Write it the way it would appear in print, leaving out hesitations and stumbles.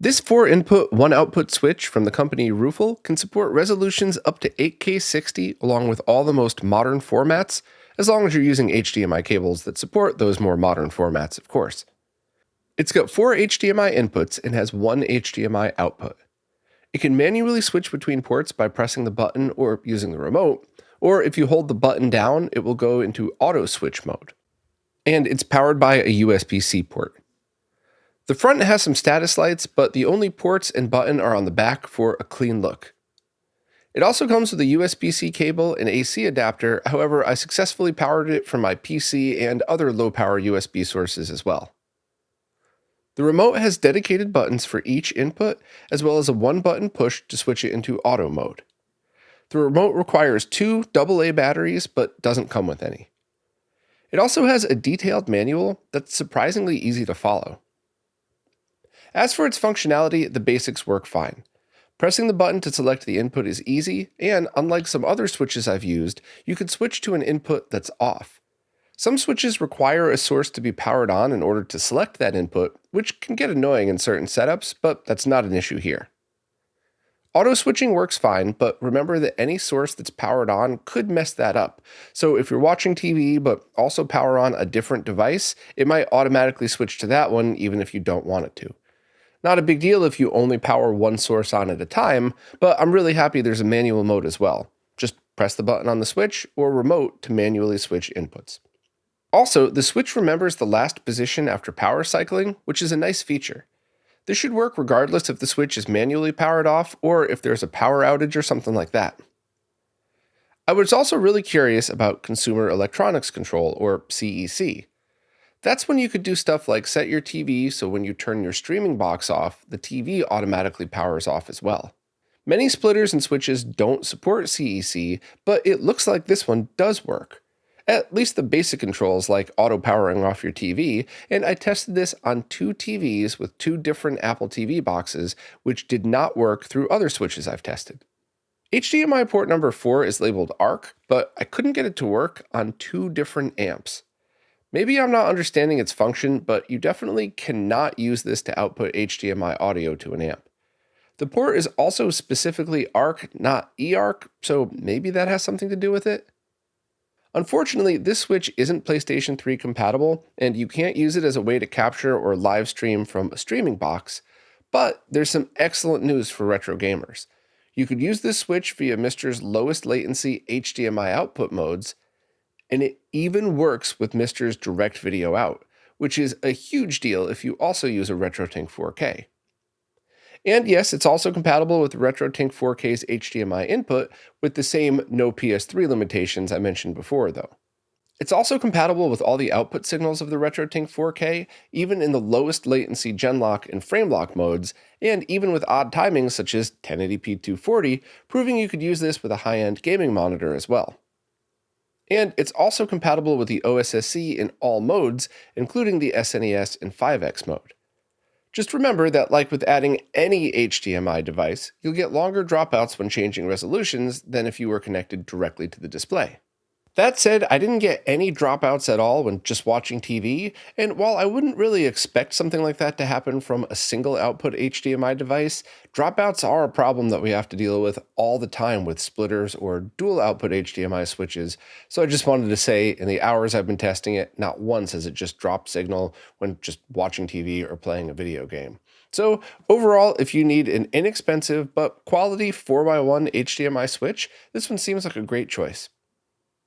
This 4-input, 1-output switch from the company Rooful can support resolutions up to 8K 60 along with all the most modern formats, as long as you're using HDMI cables that support those more modern formats, of course. It's got 4 HDMI inputs and has 1 HDMI output. It can manually switch between ports by pressing the button or using the remote, or if you hold the button down, it will go into auto switch mode. And it's powered by a USB-C port. The front has some status lights, but the only ports and button are on the back for a clean look. It also comes with a USB-C cable and AC adapter, however, I successfully powered it from my PC and other low-power USB sources as well. The remote has dedicated buttons for each input, as well as a one-button push to switch it into auto mode. The remote requires 2 AA batteries, but doesn't come with any. It also has a detailed manual that's surprisingly easy to follow. As for its functionality, the basics work fine. Pressing the button to select the input is easy, and unlike some other switches I've used, you can switch to an input that's off. Some switches require a source to be powered on in order to select that input, which can get annoying in certain setups, but that's not an issue here. Auto switching works fine, but remember that any source that's powered on could mess that up. So if you're watching TV but also power on a different device, it might automatically switch to that one even if you don't want it to. Not a big deal if you only power one source on at a time, but I'm really happy there's a manual mode as well. Just press the button on the switch or remote to manually switch inputs. Also, the switch remembers the last position after power cycling, which is a nice feature. This should work regardless if the switch is manually powered off or if there's a power outage or something like that. I was also really curious about Consumer Electronics Control, or CEC. That's when you could do stuff like set your TV so when you turn your streaming box off, the TV automatically powers off as well. Many splitters and switches don't support CEC, but it looks like this one does work. At least the basic controls like auto powering off your TV, and I tested this on 2 TVs with 2 different Apple TV boxes, which did not work through other switches I've tested. HDMI port number 4 is labeled ARC, but I couldn't get it to work on 2 different amps. Maybe I'm not understanding its function, but you definitely cannot use this to output HDMI audio to an amp. The port is also specifically ARC, not eARC, so maybe that has something to do with it? Unfortunately, this switch isn't PlayStation 3 compatible, and you can't use it as a way to capture or live stream from a streaming box, but there's some excellent news for retro gamers. You could use this switch via Mister's lowest latency HDMI output modes, and it even works with Mister's direct video out, which is a huge deal if you also use a RetroTink 4K. And yes, it's also compatible with RetroTink 4K's HDMI input with the same no PS3 limitations I mentioned before, though. It's also compatible with all the output signals of the RetroTink 4K, even in the lowest latency genlock and framelock modes, and even with odd timings such as 1080p 240, proving you could use this with a high-end gaming monitor as well. And it's also compatible with the OSSC in all modes, including the SNES and 5X mode. Just remember that like with adding any HDMI device, you'll get longer dropouts when changing resolutions than if you were connected directly to the display. That said, I didn't get any dropouts at all when just watching TV, and while I wouldn't really expect something like that to happen from a single output HDMI device, dropouts are a problem that we have to deal with all the time with splitters or dual output HDMI switches, so I just wanted to say in the hours I've been testing it, not once has it just dropped signal when just watching TV or playing a video game. So overall, if you need an inexpensive but quality 4x1 HDMI switch, this one seems like a great choice.